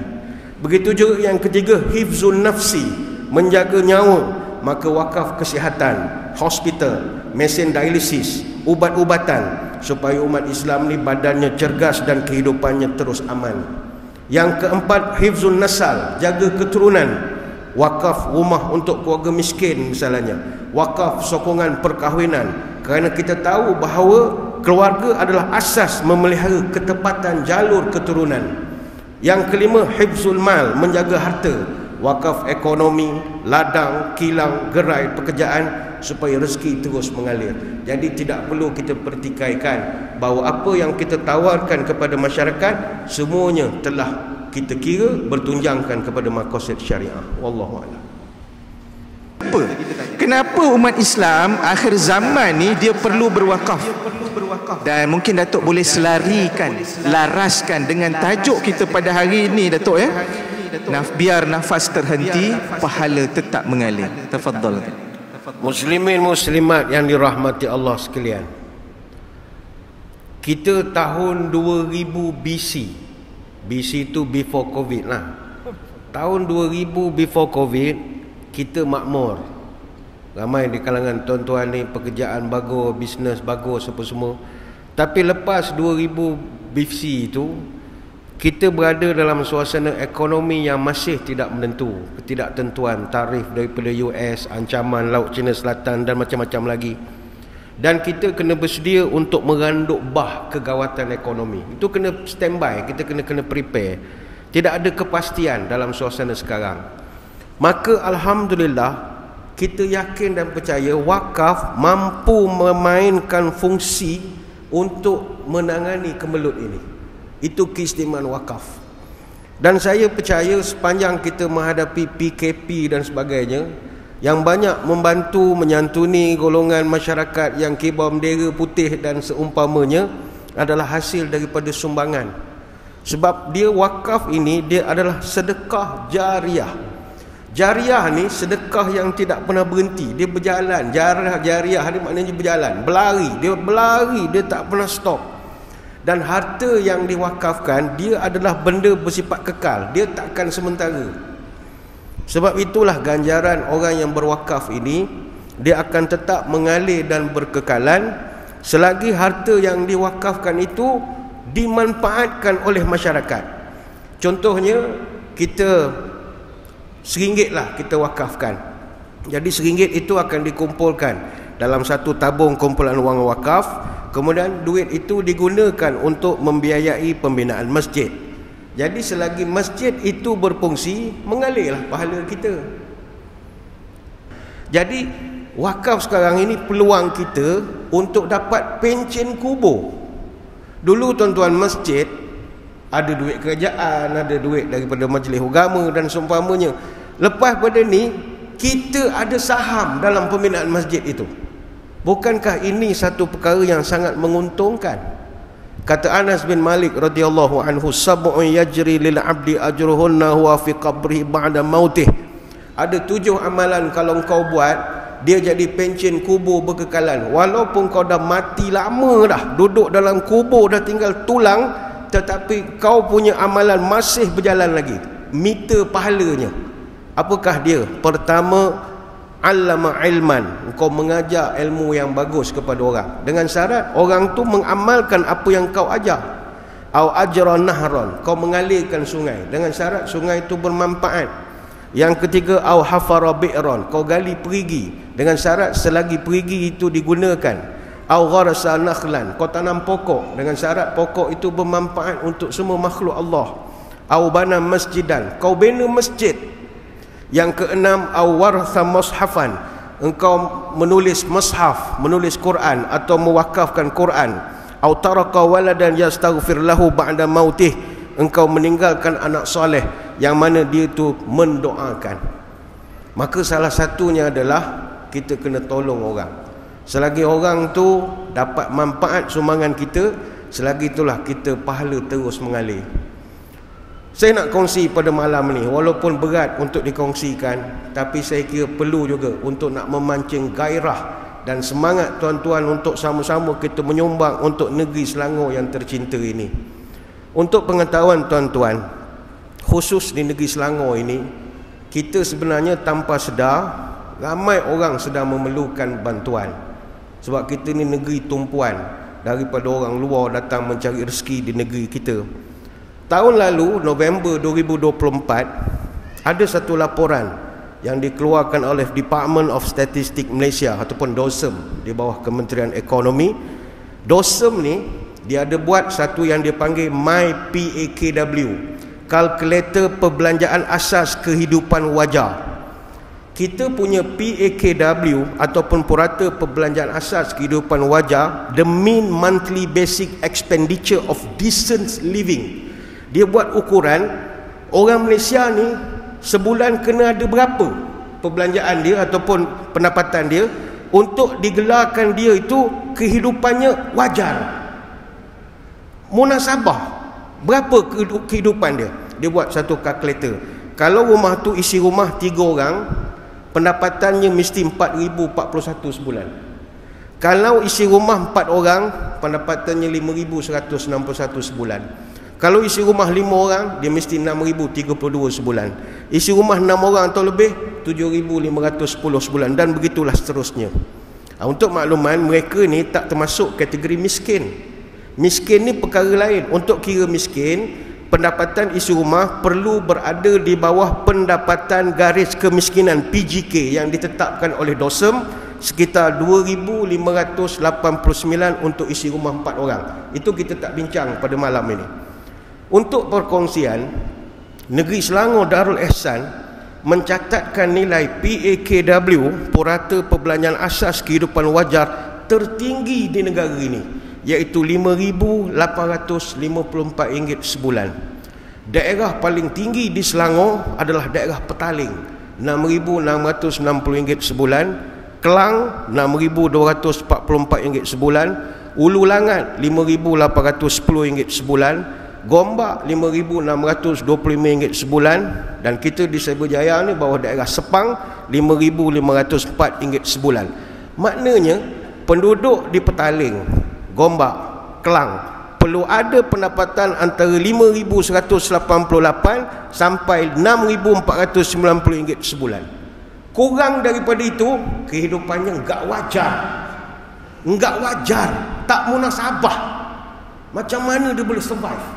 Begitu juga yang ketiga, hifzun nafsi, menjaga nyawa. Maka wakaf kesihatan, hospital, mesin dialisis, ubat-ubatan, supaya umat Islam ni badannya cergas dan kehidupannya terus aman. Yang keempat, hifzun nasal, jaga keturunan. Wakaf rumah untuk keluarga miskin misalnya, wakaf sokongan perkahwinan. Kerana kita tahu bahawa keluarga adalah asas memelihara ketepatan jalur keturunan. Yang kelima, hifzul mal, menjaga harta. Wakaf ekonomi, ladang, kilang, gerai pekerjaan supaya rezeki terus mengalir. Jadi tidak perlu kita pertikaikan bahawa apa yang kita tawarkan kepada masyarakat semuanya telah kita kira bertunjangkan kepada maqasid syariah. Wallahu a'lam. Kenapa umat Islam akhir zaman ni dia perlu berwakaf? Dan mungkin Datuk boleh selarikan, laraskan dengan tajuk kita pada hari ini, Datuk, ya. Biar nafas terhenti, pahala tetap mengalir. Tafadhal. Muslimin muslimat yang dirahmati Allah sekalian, kita tahun 2000 BC itu before Covid lah. Tahun 2000 before Covid, kita makmur. Ramai di kalangan tuan-tuan ni pekerjaan bagus, bisnes bagus, apa semua. Tapi lepas 2000 BC itu, kita berada dalam suasana ekonomi yang masih tidak menentu. Ketidaktentuan, tarif daripada US, ancaman Laut Cina Selatan dan macam-macam lagi. Dan kita kena bersedia untuk meranduk bah kegawatan ekonomi. Itu kena standby, kita kena prepare. Tidak ada kepastian dalam suasana sekarang. Maka alhamdulillah, kita yakin dan percaya wakaf mampu memainkan fungsi untuk menangani kemelut ini. Itu keistimewaan wakaf. Dan saya percaya sepanjang kita menghadapi PKP dan sebagainya, yang banyak membantu menyantuni golongan masyarakat yang kibar bendera putih dan seumpamanya adalah hasil daripada sumbangan. Sebab dia wakaf ini, dia adalah sedekah jariah. Jariah ni sedekah yang tidak pernah berhenti. Dia berjalan. Jariah ni maknanya berjalan, berlari. Dia berlari, dia tak pernah stop. Dan harta yang diwakafkan, dia adalah benda bersifat kekal. Dia takkan sementara. Sebab itulah ganjaran orang yang berwakaf ini, dia akan tetap mengalir dan berkekalan selagi harta yang diwakafkan itu dimanfaatkan oleh masyarakat. Contohnya, kita RM1 lah kita wakafkan. Jadi RM1 itu akan dikumpulkan dalam satu tabung kumpulan wang wakaf. Kemudian duit itu digunakan untuk membiayai pembinaan masjid. Jadi selagi masjid itu berfungsi, mengalirlah pahala kita. Jadi wakaf sekarang ini peluang kita untuk dapat pencen kubur. Dulu tuan-tuan, masjid ada duit kerajaan, ada duit daripada majlis agama dan seumpamanya. Lepas pada ni, kita ada saham dalam pembinaan masjid itu. Bukankah ini satu perkara yang sangat menguntungkan? Kata Anas bin Malik radhiyallahu anhu, sab'un yajri lil 'abdi ajruhunna huwa fi qabrihi ba'da mautih. Ada 7 amalan kalau kau buat, dia jadi pencen kubur berkekalan. Walaupun kau dah mati lama dah, duduk dalam kubur dah tinggal tulang, tetapi kau punya amalan masih berjalan lagi. Meter pahalanya. Apakah dia? Pertama, allama ilman, kau mengajar ilmu yang bagus kepada orang, dengan syarat orang tu mengamalkan apa yang kau ajar. Au ajra nahran, kau mengalirkan sungai, dengan syarat sungai itu bermanfaat. Yang ketiga, au hafara bi'ran, kau gali perigi, dengan syarat selagi perigi itu digunakan. Au gharasa nakhlan, kau tanam pokok, dengan syarat pokok itu bermanfaat untuk semua makhluk Allah. Au bana masjidan, kau bina masjid. Yang keenam, au waratha mushafan, engkau menulis mushaf, menulis Quran atau mewakafkan Quran. Au taraka waladan yastaghfir lahu ba'da mautih, engkau meninggalkan anak soleh yang mana dia itu mendoakan. Maka salah satunya adalah kita kena tolong orang. Selagi orang tu dapat manfaat sumbangan kita, selagi itulah kita pahala terus mengalir. Saya nak kongsi pada malam ni, walaupun berat untuk dikongsikan, tapi saya kira perlu juga untuk nak memancing gairah dan semangat tuan-tuan untuk sama-sama kita menyumbang untuk negeri Selangor yang tercinta ini. Untuk pengetahuan tuan-tuan, khusus di negeri Selangor ini, kita sebenarnya tanpa sedar, ramai orang sedang memerlukan bantuan. Sebab kita ni negeri tumpuan, daripada orang luar datang mencari rezeki di negeri kita. Tahun lalu, November 2024, ada satu laporan yang dikeluarkan oleh Department of Statistics Malaysia ataupun DOSEM di bawah Kementerian Ekonomi. DOSM ni dia ada buat satu yang dia panggil MyPAKW, kalkulator perbelanjaan asas kehidupan wajar. Kita punya PAKW ataupun purata perbelanjaan asas kehidupan wajar, the mean monthly basic expenditure of decent living. Dia buat ukuran orang Malaysia ni sebulan kena ada berapa perbelanjaan dia ataupun pendapatan dia untuk digelarkan dia itu kehidupannya wajar, munasabah. Berapa kehidupan dia? Dia buat satu kalkulator. Kalau rumah tu isi rumah 3 orang, pendapatannya mesti 4,041 sebulan. Kalau isi rumah 4 orang, pendapatannya 5,161 sebulan. Kalau isi rumah 5 orang, dia mesti 6,032 sebulan. Isi rumah 6 orang atau lebih, 7,510 sebulan, dan begitulah seterusnya. Untuk makluman, mereka ni tak termasuk kategori miskin. Miskin ni perkara lain. Untuk kira miskin, pendapatan isi rumah perlu berada di bawah pendapatan garis kemiskinan PGK yang ditetapkan oleh DOSM, sekitar 2,589 untuk isi rumah 4 orang. Itu kita tak bincang pada malam ini. Untuk perkongsian, Negeri Selangor Darul Ihsan mencatatkan nilai PAKW, purata perbelanjaan asas kehidupan wajar, tertinggi di negara ini, iaitu RM5,854 sebulan. Daerah paling tinggi di Selangor adalah daerah Petaling, RM6,660 sebulan. Kelang, RM6,244 sebulan. Ulu Langat, RM5,810 sebulan. Gombak, RM5,625 sebulan. Dan kita di Cyberjaya ni bawah daerah Sepang, RM5,504 sebulan. Maknanya penduduk di Petaling, Gombak, Kelang perlu ada pendapatan antara RM5,188 sampai RM6,490 sebulan. Kurang daripada itu, kehidupannya enggak wajar. Enggak wajar, tak munasabah. Macam mana dia boleh survive?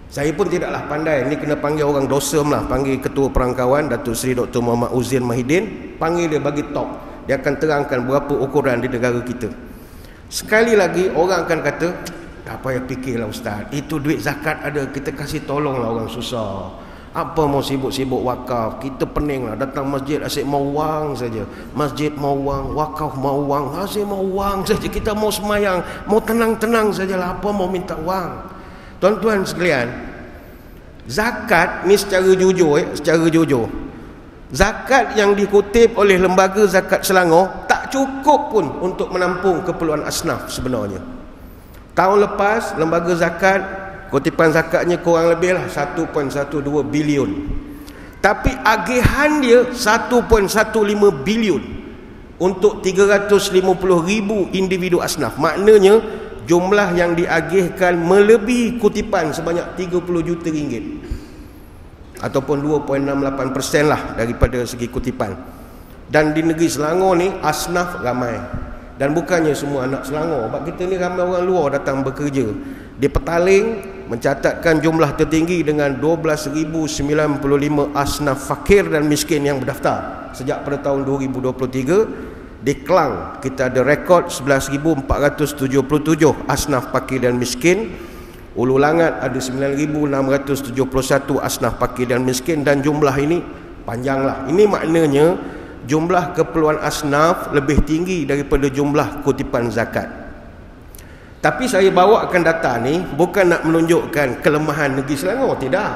Saya pun tidaklah pandai. Ini kena panggil orang DOSM lah, panggil Ketua Perangkawan Datuk Seri Dr. Muhammad Uzin Mahidin, panggil dia bagi talk. Dia akan terangkan berapa ukuran di negara kita. Sekali lagi orang akan kata, tak payah fikirlah ustaz, itu duit zakat ada, kita kasih tolonglah orang susah. Apa mau sibuk-sibuk wakaf, kita peninglah datang masjid asyik mau wang saja. Masjid mau wang, wakaf mau wang, asyik mau wang saja. Kita mau semayang, mau tenang-tenang sajalah, apa mau minta wang. Tuan-tuan sekalian, zakat ni secara jujur, zakat yang dikutip oleh Lembaga Zakat Selangor tak cukup pun untuk menampung keperluan asnaf sebenarnya. Tahun lepas lembaga zakat, kutipan zakatnya kurang lebih lah 1.12 bilion. Tapi agihan dia 1.15 bilion untuk 350,000 individu asnaf. Maknanya jumlah yang diagihkan melebihi kutipan sebanyak 30 juta ringgit, ataupun 2.68% lah daripada segi kutipan. Dan di negeri Selangor ni asnaf ramai, dan bukannya semua anak Selangor, sebab kita ni ramai orang luar datang bekerja. Di Petaling mencatatkan jumlah tertinggi dengan 12,095 asnaf fakir dan miskin yang berdaftar sejak pada tahun 2023. Di Kelang kita ada rekod 11,477 asnaf fakir dan miskin. Ulu Langat ada 9,671 asnaf fakir dan miskin, dan jumlah ini panjanglah. Ini maknanya jumlah keperluan asnaf lebih tinggi daripada jumlah kutipan zakat. Tapi saya bawakan data ni bukan nak menunjukkan kelemahan negeri Selangor, tidak.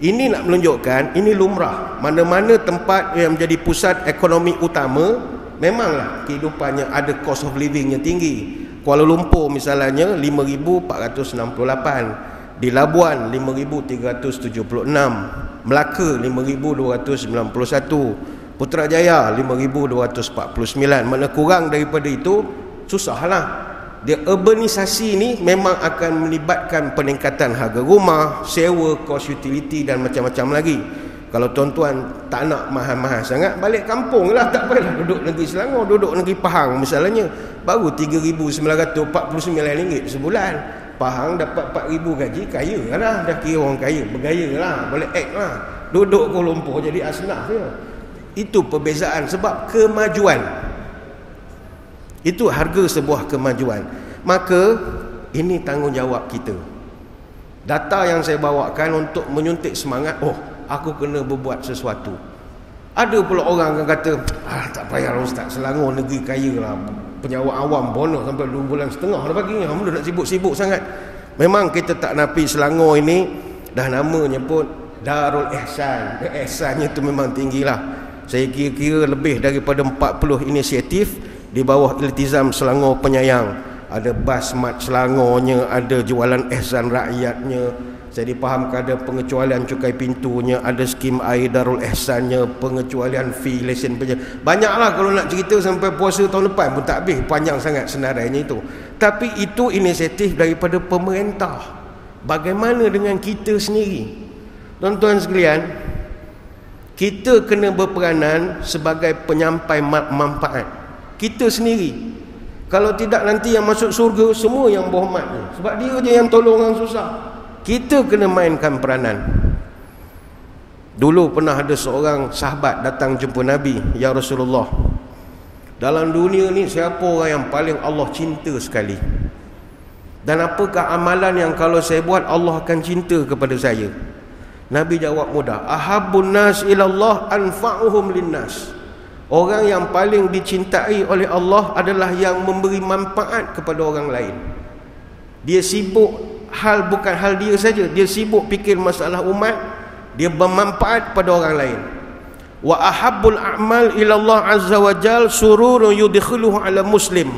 Ini nak menunjukkan ini lumrah. Mana-mana tempat yang menjadi pusat ekonomi utama, memanglah kehidupannya ada cost of livingnya tinggi. Kuala Lumpur misalnya 5,468, di Labuan 5,376, Melaka 5,291, Putrajaya 5,249. Mana kurang daripada itu susahlah. Dia urbanisasi ni memang akan melibatkan peningkatan harga rumah, sewa, kos utility dan macam-macam lagi. Kalau tuan-tuan tak nak mahal-mahal sangat, balik kampung lah, tak payahlah duduk negeri Selangor, duduk negeri Pahang misalnya, baru RM3,999 sebulan. Pahang dapat 4,000 gaji, kaya lah, dah kira orang kaya, bergaya lah, boleh act lah. Duduk Kuala Lumpur jadi asnaf je. Itu perbezaan, sebab kemajuan. Itu harga sebuah kemajuan. Maka ini tanggungjawab kita. Data yang saya bawakan untuk menyuntik semangat, aku kena berbuat sesuatu. Ada pula orang yang kata, tak payah Ustaz, Selangor negeri kaya lah, penyewa awam bonus sampai 2 bulan setengah dah baginya, mula nak sibuk-sibuk sangat. Memang kita tak nafi Selangor ini dah namanya pun Darul Ihsan. Ihsannya tu memang tinggilah. Saya kira-kira lebih daripada 40 inisiatif di bawah Iltizam Selangor Penyayang. Ada basmat Selangornya, ada jualan ihsan rakyatnya. Saya dipahamkan ada pengecualian cukai pintunya, ada skim air Darul Ihsannya, pengecualian fee lesen penjara. Banyaklah kalau nak cerita sampai puasa tahun depan pun tak habis, panjang sangat senarainya itu. Tapi itu inisiatif daripada pemerintah. Bagaimana dengan kita sendiri? Tuan-tuan sekalian, kita kena berperanan sebagai penyampai manfaat. Kita sendiri. Kalau tidak nanti yang masuk surga semua yang berhormat ni. Sebab dia je yang tolong orang susah. Kita kena mainkan peranan. Dulu pernah ada seorang sahabat datang jumpa Nabi, "Ya Rasulullah, dalam dunia ni siapa orang yang paling Allah cinta sekali? Dan apakah amalan yang kalau saya buat Allah akan cinta kepada saya?" Nabi jawab mudah, "Ahabbun nas ilallah anfa'uhum linnas." Orang yang paling dicintai oleh Allah adalah yang memberi manfaat kepada orang lain. Dia sibuk bukan hal dia saja, dia sibuk fikir masalah umat, dia bermanfaat kepada orang lain. Wa ahabbul a'mal ila Allah azza wa jal sururun yudkhiluhu ala muslim.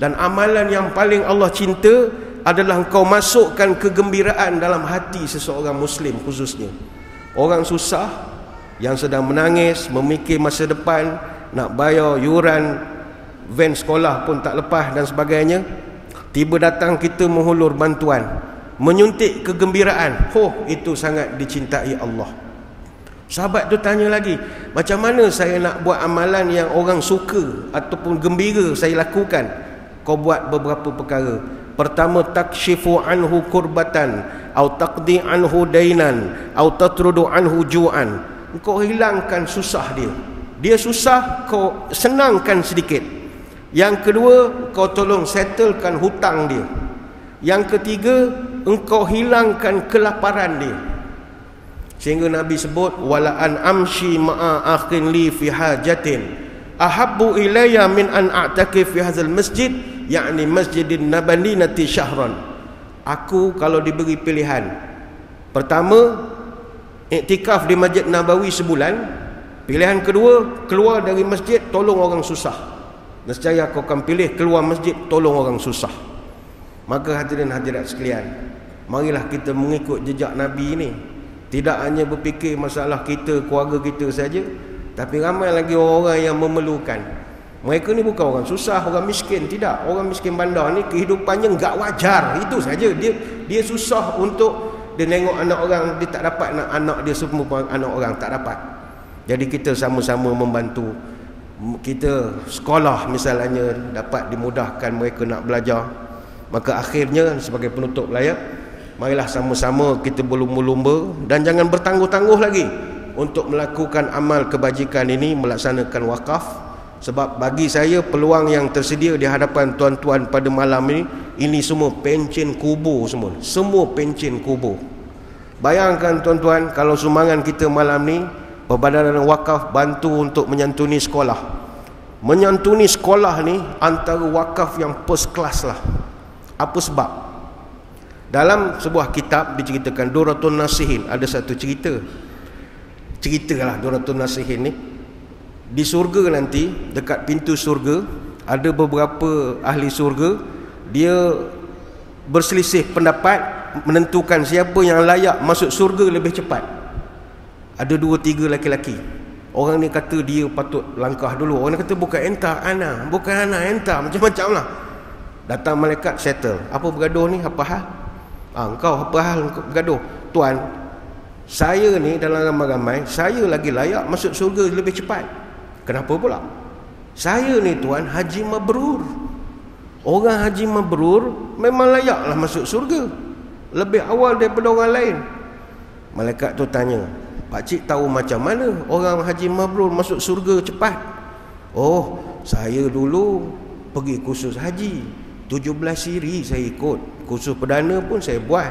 Dan amalan yang paling Allah cinta adalah engkau masukkan kegembiraan dalam hati seseorang muslim, khususnya orang susah yang sedang menangis, memikir masa depan, nak bayar yuran van sekolah pun tak lepas dan sebagainya. Tiba datang kita menghulur bantuan, menyuntik kegembiraan, itu sangat dicintai Allah. Sahabat tu tanya lagi, macam mana saya nak buat amalan yang orang suka ataupun gembira saya lakukan? Kau buat beberapa perkara. Pertama, takshifu anhu kurbatan, atau taqdi anhu dainan, atau tatrudu anhu ju'an. Kau hilangkan susah dia. Dia susah, kau senangkan sedikit. Yang kedua, kau tolong settlekan hutang dia. Yang ketiga, engkau hilangkan kelaparan dia. Sehingga Nabi sebut, wala an amshi ma'a akhin li fi hajatin ahabbu ilayya min an a'takif fi hadzal masjid, yakni masjidin nabalinati syahran. Aku kalau diberi pilihan, pertama iktikaf di Masjid Nabawi sebulan, pilihan kedua keluar dari masjid tolong orang susah. Nescaya kau akan pilih keluar masjid tolong orang susah. Maka hadirin hadirat sekalian, marilah kita mengikut jejak Nabi ini. Tidak hanya berfikir masalah kita, keluarga kita saja, tapi ramai lagi orang yang memerlukan. Mereka ni bukan orang susah, orang miskin, tidak. Orang miskin bandar ni kehidupannya enggak wajar, itu saja. Dia susah untuk dia tengok anak orang, dia tak dapat nak anak dia semua anak orang, tak dapat. Jadi kita sama-sama membantu. Kita sekolah misalnya dapat dimudahkan mereka nak belajar. Maka akhirnya sebagai penutup layar, marilah sama-sama kita berlumba-lumba dan jangan bertangguh-tangguh lagi untuk melakukan amal kebajikan ini, melaksanakan wakaf. Sebab bagi saya peluang yang tersedia di hadapan tuan-tuan pada malam ini semua pencen kubur semua. Semua pencen kubur. Bayangkan tuan-tuan kalau sumbangan kita malam ni, Perbadanan Wakaf bantu untuk menyantuni sekolah. Menyantuni sekolah ni antara wakaf yang first class lah. Apa sebab? Dalam sebuah kitab diceritakan, Duratun Nasihin, ada satu ceritalah Duratun Nasihin ni. Di surga nanti, dekat pintu surga, ada beberapa ahli surga, dia berselisih pendapat menentukan siapa yang layak masuk surga lebih cepat. Ada 2-3 lelaki-lelaki. Orang ni kata dia patut langkah dulu. Orang ni kata bukan enta ana, bukan ana enta, macam-macam lah. Datang malaikat settle. Apa bergaduh ni? Apa hal? Engkau apa hal bergaduh? Tuan, saya ni dalam ramai-ramai, saya lagi layak masuk surga lebih cepat. Kenapa pula? Saya ni tuan haji mabrur. Orang haji mabrur memang layaklah masuk surga lebih awal daripada orang lain. Malaikat tu tanya, pakcik tahu macam mana orang haji mabrur masuk surga cepat? Oh, saya dulu pergi kursus haji. 17 siri saya ikut. Kursus perdana pun saya buat.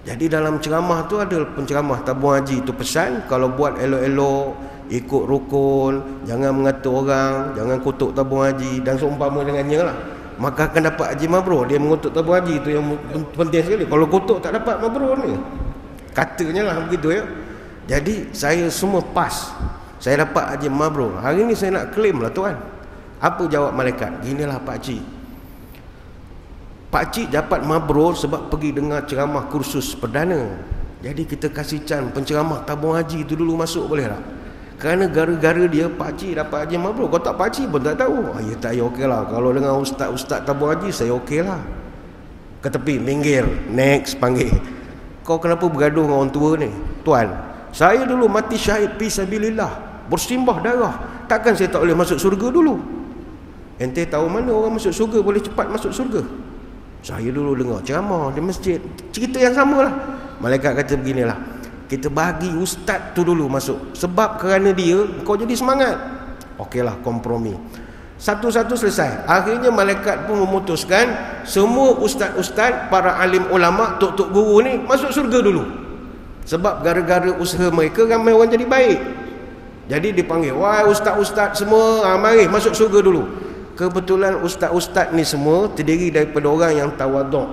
Jadi dalam ceramah tu ada penceramah tabung haji tu pesan, kalau buat elok-elok, ikut rukun, jangan mengatur orang, jangan kutuk tabung haji dan seumpama dengannya lah, maka akan dapat haji mabrur. Dia mengutuk tabung haji tu yang penting sekali. Kalau kutuk tak dapat mabrur ni, katanya lah begitu ya. Jadi saya semua pas, saya dapat haji mabrur. Hari ni saya nak claim lah tuan. Apa jawab malaikat? Ginilah Pakcik dapat mabrur sebab pergi dengar ceramah kursus perdana. Jadi kita kasih can penceramah tabung haji tu dulu masuk, boleh tak? Kerana gara-gara dia pakcik dapat haji mabrur. Kalau tak pakcik pun tak tahu. Ya tak, ya okey lah. Kalau dengan ustaz-ustaz tabung haji, saya okey lah. Ke tepi, minggir, next, panggil. Kau kenapa bergaduh dengan orang tua ni? Tuan, saya dulu mati syahid fisabilillah, bersimbah darah. Takkan saya tak boleh masuk surga dulu? Ente tahu mana orang masuk surga boleh cepat masuk surga? Saya dulu dengar ceramah di masjid, cerita yang sama lah. Malaikat kata beginilah, kita bagi ustaz tu dulu masuk, sebab kerana dia kau jadi semangat. Okeylah, kompromi. Satu-satu selesai. Akhirnya malaikat pun memutuskan semua ustaz-ustaz, para alim ulama, tok-tok guru ni masuk surga dulu. Sebab gara-gara usaha mereka ramai orang jadi baik. Jadi dipanggil, wahai ustaz-ustaz semua, mari masuk surga dulu. Kebetulan ustaz-ustaz ni semua terdiri daripada orang yang tawaduk,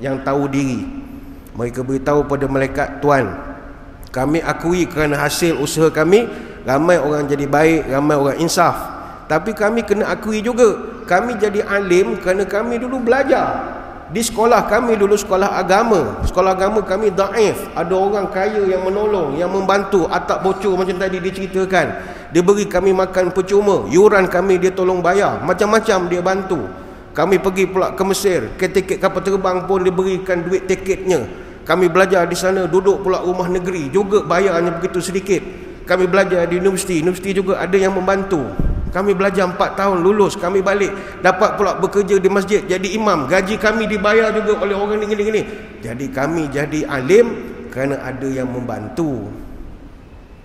yang tahu diri. Mereka beritahu pada malaikat, tuan, kami akui kerana hasil usaha kami ramai orang jadi baik, ramai orang insaf. Tapi kami kena akui juga, kami jadi alim kerana kami dulu belajar. Di sekolah kami dulu sekolah agama. Sekolah agama kami daif. Ada orang kaya yang menolong, yang membantu. Atap bocor macam tadi diceritakan, dia beri kami makan percuma. Yuran kami dia tolong bayar. Macam-macam dia bantu. Kami pergi pula ke Mesir, ke tiket kapal terbang pun diberikan duit tiketnya. Kami belajar di sana, duduk pula rumah negeri, juga bayarnya begitu sedikit. Kami belajar di universiti, universiti juga ada yang membantu. Kami belajar 4 tahun, lulus, kami balik, dapat pula bekerja di masjid, jadi imam, gaji kami dibayar juga oleh orang ni. Jadi kami jadi alim kerana ada yang membantu.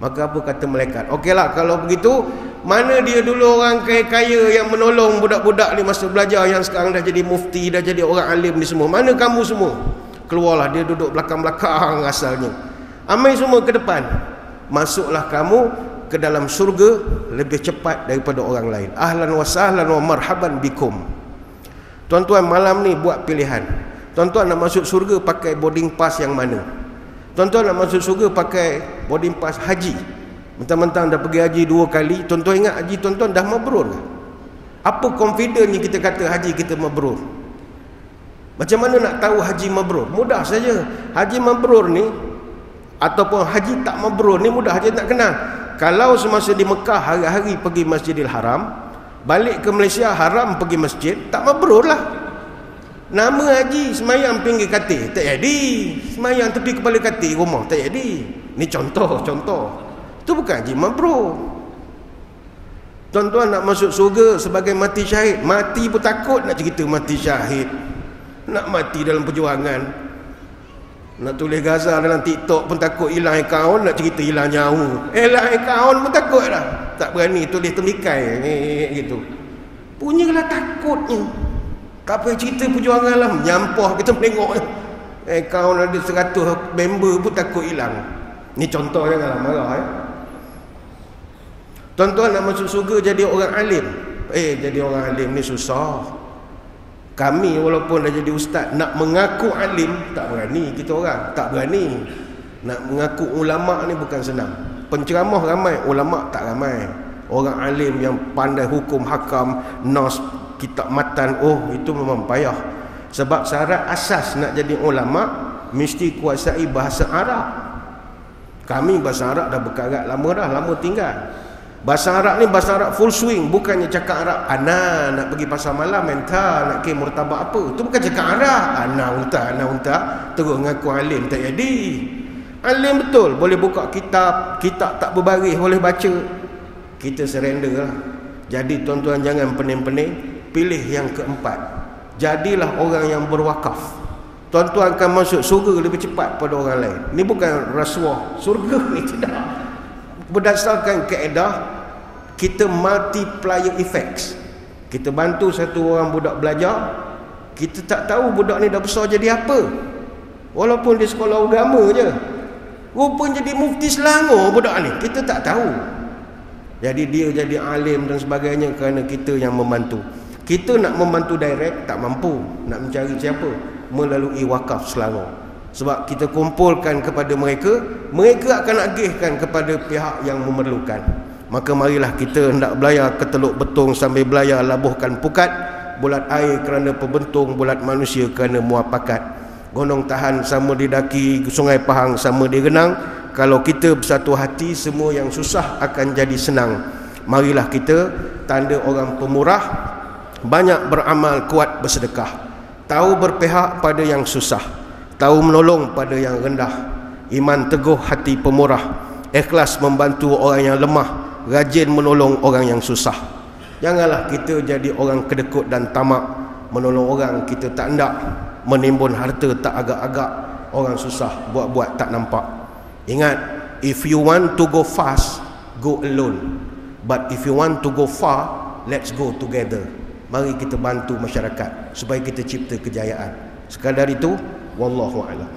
Maka apa kata malaikat? Okeylah, kalau begitu, mana dia dulu orang kaya-kaya yang menolong budak-budak ni masa belajar, yang sekarang dah jadi mufti, dah jadi orang alim ni semua? Mana kamu semua? Keluarlah, dia duduk belakang-belakang asalnya. Amai semua ke depan. Masuklah kamu ke dalam surga lebih cepat daripada orang lain. Ahlan wa sahlan wa marhaban bikum. Tuan-tuan, malam ni buat pilihan. Tuan-tuan nak masuk surga pakai boarding pass yang mana? Tuan-tuan nak masuk surga pakai boarding pass haji, mentang-mentang dah pergi haji 2 kali. Tuan-tuan ingat haji tuan-tuan dah mabrur ke? Apa confidentnya kita kata haji kita mabrur? Macam mana nak tahu haji mabrur? Mudah saja. Haji mabrur ni ataupun haji tak mabrur ni mudah saja nak kenal. Kalau semasa di Mekah hari-hari pergi Masjidil Haram, balik ke Malaysia haram pergi masjid, tak mabrur lah. Nama haji semayang pinggir katil, tak jadi. Semayang tepi kepala katil rumah, tak jadi. Ni contoh. Itu bukan haji mabrur. Tuan-tuan nak masuk surga sebagai mati syahid, mati pun takut nak cerita mati syahid. Nak mati dalam perjuangan, nak tulis gazal dalam TikTok pun takut hilang akaun, nak cerita hilang nyawa. Hilang akaun pun takut lah. Tak berani tulis temikai gitu. Punyalah takutnya. Tak payah cerita perjuangan lah, menyampah kita menengok. Akaun ada 100 member pun takut hilang. Ni contoh, janganlah marah Tuan-tuan nak masuk surga jadi orang alim. Jadi orang alim ni susah. Kami walaupun dah jadi ustaz, nak mengaku alim tak berani. Kita orang tak berani. Nak mengaku ulama' ni bukan senang. Penceramah ramai, ulama' tak ramai. Orang alim yang pandai hukum hakam, nas, kitab matan, itu memang payah. Sebab syarat asas nak jadi ulama' mesti kuasai bahasa Arab. Kami bahasa Arab dah berkarat lama tinggal. Bahasa Arab ni bahasa Arab full swing. Bukannya cakap Arab ana nak pergi pasar malam mental nak ke murtabak apa, itu bukan cakap Arab. Ana unta terus ngaku alim, tak jadi. Alim betul, boleh buka kitab tak berbaris, boleh baca. Kita surrender lah. Jadi tuan-tuan jangan pening-pening. Pilih yang keempat, jadilah orang yang berwakaf. Tuan-tuan akan masuk surga lebih cepat pada orang lain. Ni bukan rasuah. Surga ni tidak. Berdasarkan kaedah kita multiplier effects. Kita bantu satu orang budak belajar, kita tak tahu budak ni dah besar jadi apa. Walaupun dia sekolah agama je, rupanya jadi mufti Selangor budak ni, kita tak tahu. Jadi dia jadi alim dan sebagainya kerana kita yang membantu. Kita nak membantu direct tak mampu, nak mencari siapa? Melalui wakaf Selangor. Sebab kita kumpulkan kepada mereka, mereka akan agihkan kepada pihak yang memerlukan. Maka marilah kita hendak belayar ke Teluk Betung sambil belayar labuhkan pukat, bulat air kerana pembentung, bulat manusia kerana muapakat. Gunung Tahan sama didaki, Sungai Pahang sama direnang. Kalau kita bersatu hati, semua yang susah akan jadi senang. Marilah kita, tanda orang pemurah, banyak beramal, kuat bersedekah, tahu berpihak pada yang susah, tahu menolong pada yang rendah, iman teguh hati pemurah, ikhlas membantu orang yang lemah, rajin menolong orang yang susah. Janganlah kita jadi orang kedekut dan tamak, menolong orang kita tak hendak, menimbun harta tak agak-agak, orang susah buat-buat tak nampak. Ingat, if you want to go fast, go alone. But if you want to go far, let's go together. Mari kita bantu masyarakat supaya kita cipta kejayaan. Sekadar itu, wallahu a'lam.